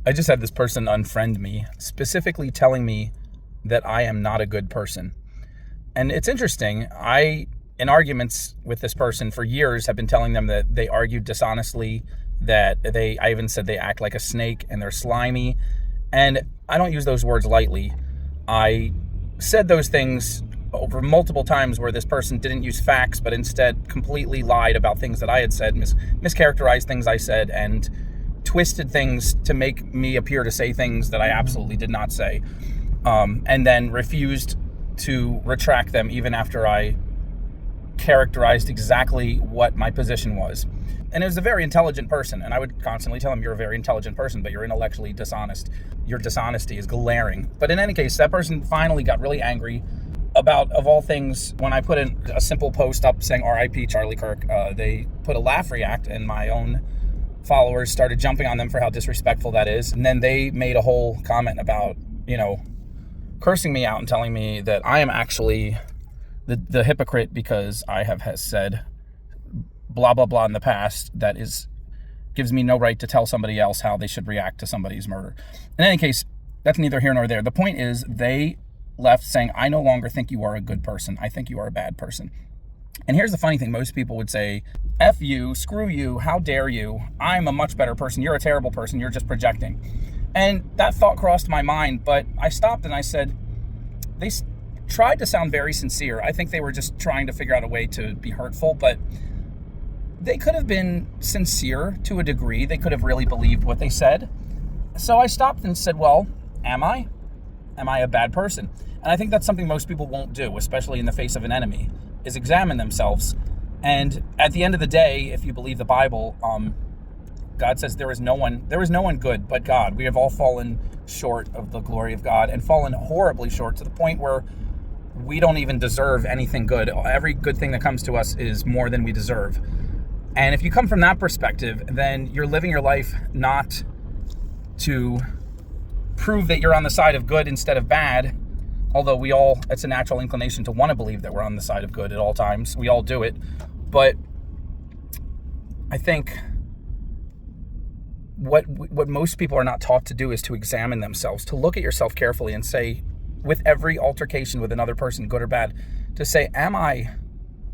I just had this person unfriend me, specifically telling me that I am not a good person. And it's interesting. In arguments with this person for years, have been telling them that they argued dishonestly, I even said they act like a snake and they're slimy. And I don't use those words lightly. I said those things over multiple times where this person didn't use facts, but instead completely lied about things that I had said, mischaracterized things I said, and twisted things to make me appear to say things that I absolutely did not say. And then refused to retract them even after I characterized exactly what my position was. And it was a very intelligent person, and I would constantly tell him, you're a very intelligent person, but you're intellectually dishonest. Your dishonesty is glaring. But in any case, that person finally got really angry about, of all things, when I put in a simple post up saying R.I.P. Charlie Kirk. They put a laugh react, and my own followers started jumping on them for how disrespectful that is. And then they made a whole comment about, cursing me out and telling me that I am actually the hypocrite because I have said blah, blah, blah in the past that gives me no right to tell somebody else how they should react to somebody's murder. In any case, that's neither here nor there. The point is, they left saying, I no longer think you are a good person. I think you are a bad person. And here's the funny thing. Most people would say, F you, screw you, how dare you? I'm a much better person. You're a terrible person. You're just projecting. And that thought crossed my mind, but I stopped and I said, they tried to sound very sincere. I think they were just trying to figure out a way to be hurtful, but they could have been sincere to a degree. They could have really believed what they said. So I stopped and said, well, am I? Am I a bad person? And I think that's something most people won't do, especially in the face of an enemy, is examine themselves. And at the end of the day, if you believe the Bible, God says there is no one good but God. We have all fallen short of the glory of God and fallen horribly short to the point where we don't even deserve anything good. Every good thing that comes to us is more than we deserve. And if you come from that perspective, then you're living your life not to prove that you're on the side of good instead of bad, although it's a natural inclination to want to believe that we're on the side of good at all times. We all do it. But I think what most people are not taught to do is to examine themselves, to look at yourself carefully and say, with every altercation with another person, good or bad, to say, am I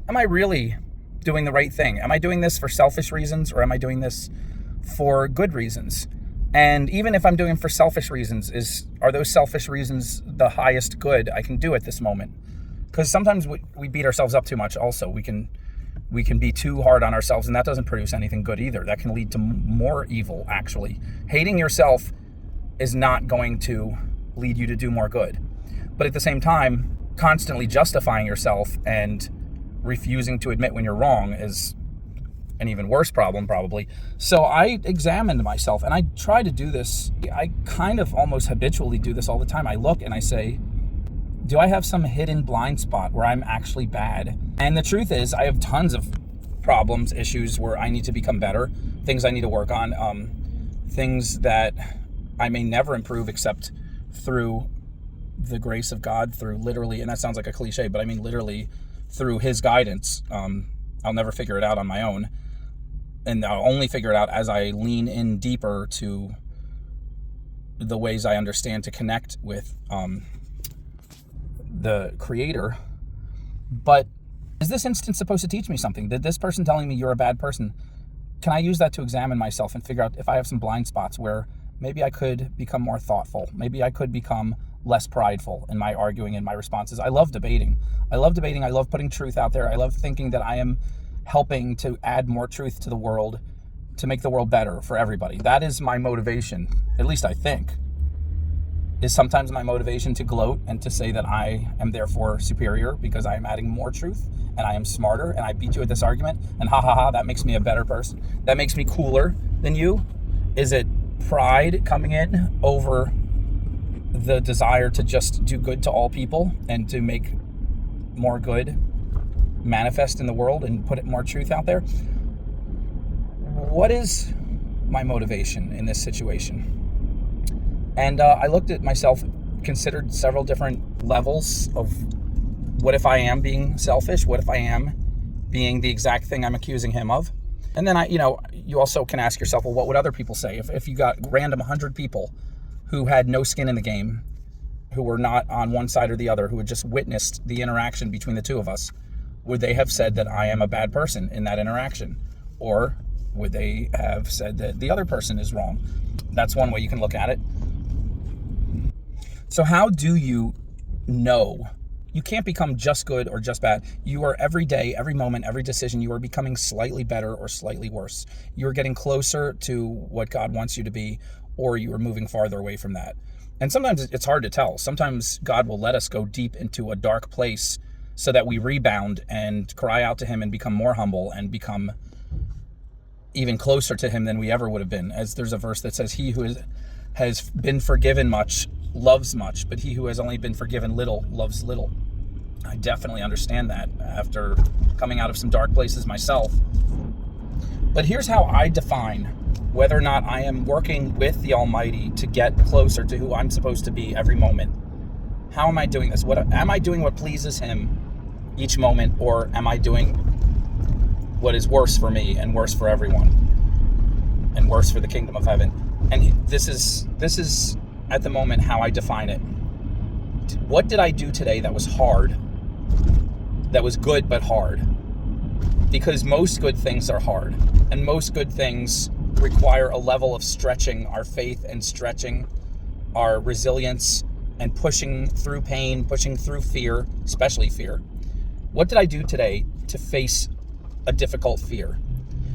really doing the right thing? Am I doing this for selfish reasons, or am I doing this for good reasons? And even if I'm doing it for selfish reasons, are those selfish reasons the highest good I can do at this moment? Because sometimes we beat ourselves up too much also. We can be too hard on ourselves, and that doesn't produce anything good either. That can lead to more evil, actually. Hating yourself is not going to lead you to do more good. But at the same time, constantly justifying yourself and refusing to admit when you're wrong is an even worse problem, probably. So I examined myself, and I try to do this. I kind of almost habitually do this all the time. I look and I say, do I have some hidden blind spot where I'm actually bad? And the truth is, I have tons of problems, issues where I need to become better, things I need to work on, things that I may never improve except through the grace of God, through literally, and that sounds like a cliche, but I mean literally through his guidance. I'll never figure it out on my own. And I'll only figure it out as I lean in deeper to the ways I understand to connect with the Creator. But is this instance supposed to teach me something? Did this person telling me you're a bad person, can I use that to examine myself and figure out if I have some blind spots where maybe I could become more thoughtful? Maybe I could become less prideful in my arguing and my responses. I love debating. I love putting truth out there. I love thinking that I am helping to add more truth to the world, to make the world better for everybody. That is my motivation, at least I think. Is sometimes my motivation to gloat and to say that I am therefore superior because I am adding more truth and I am smarter and I beat you at this argument and that makes me a better person. That makes me cooler than you. Is it pride coming in over the desire to just do good to all people and to make more good manifest in the world and put more truth out there? What is my motivation in this situation? And I looked at myself, considered several different levels of what if I am being selfish? What if I am being the exact thing I'm accusing him of? And then you also can ask yourself, well, what would other people say? If you got random 100 people who had no skin in the game, who were not on one side or the other, who had just witnessed the interaction between the two of us, would they have said that I am a bad person in that interaction? Or would they have said that the other person is wrong? That's one way you can look at it. So how do you know? You can't become just good or just bad. You are every day, every moment, every decision, you are becoming slightly better or slightly worse. You're getting closer to what God wants you to be, or you are moving farther away from that. And sometimes it's hard to tell. Sometimes God will let us go deep into a dark place so that we rebound and cry out to him and become more humble and become even closer to him than we ever would have been. As there's a verse that says, he who has been forgiven much loves much, but he who has only been forgiven little loves little. I definitely understand that after coming out of some dark places myself. But here's how I define whether or not I am working with the Almighty to get closer to who I'm supposed to be every moment. How am I doing this? Am I doing what pleases him each moment, or am I doing what is worse for me and worse for everyone and worse for the kingdom of heaven? And this is at the moment how I define it. What did I do today that was hard? That was good but hard? Because most good things are hard, and most good things require a level of stretching our faith and stretching our resilience and pushing through pain, pushing through fear, especially fear. What did I do today to face a difficult fear?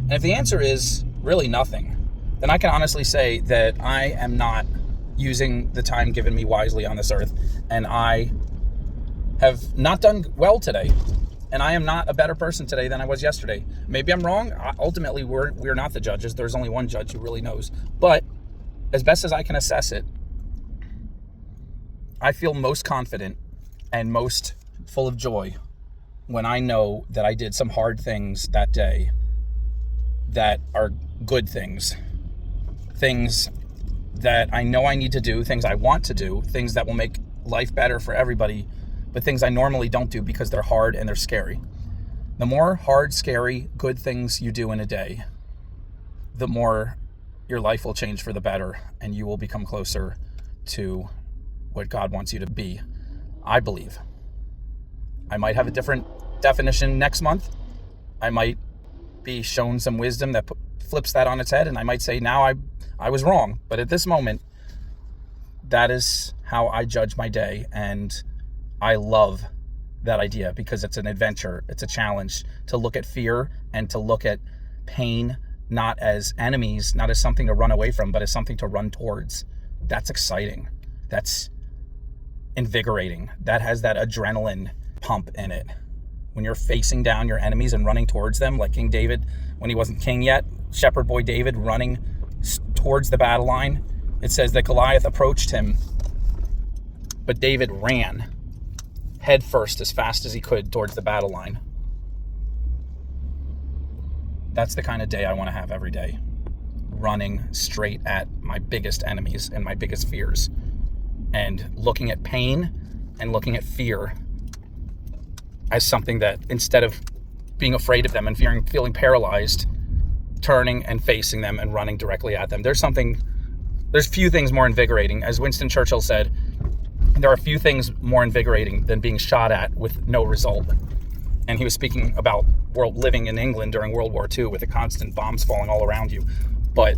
And if the answer is really nothing, then I can honestly say that I am not using the time given me wisely on this earth, and I have not done well today, and I am not a better person today than I was yesterday. Maybe I'm wrong. Ultimately, we're not the judges. There's only one judge who really knows. But as best as I can assess it, I feel most confident and most full of joy when I know that I did some hard things that day that are good things that I know I need to do, things I want to do, things that will make life better for everybody, but things I normally don't do because they're hard and they're scary. The more hard, scary, good things you do in a day, the more your life will change for the better, and you will become closer to what God wants you to be, I believe. I might have a different definition next month. I might be shown some wisdom that flips that on its head, and I might say, now I was wrong. But at this moment, that is how I judge my day, and I love that idea because it's an adventure. It's a challenge to look at fear and to look at pain not as enemies, not as something to run away from, but as something to run towards. That's exciting. That's invigorating. That has that adrenaline pump in it. When you're facing down your enemies and running towards them, like King David, when he wasn't king yet, shepherd boy David running towards the battle line. It says that Goliath approached him, but David ran head first as fast as he could towards the battle line. That's the kind of day I want to have every day. Running straight at my biggest enemies and my biggest fears, and looking at pain and looking at fear as something that, instead of being afraid of them and feeling paralyzed, turning and facing them and running directly at them. There's few things more invigorating. As Winston Churchill said, there are few things more invigorating than being shot at with no result. And he was speaking about living in England during World War II with the constant bombs falling all around you. But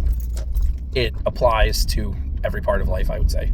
it applies to every part of life, I would say.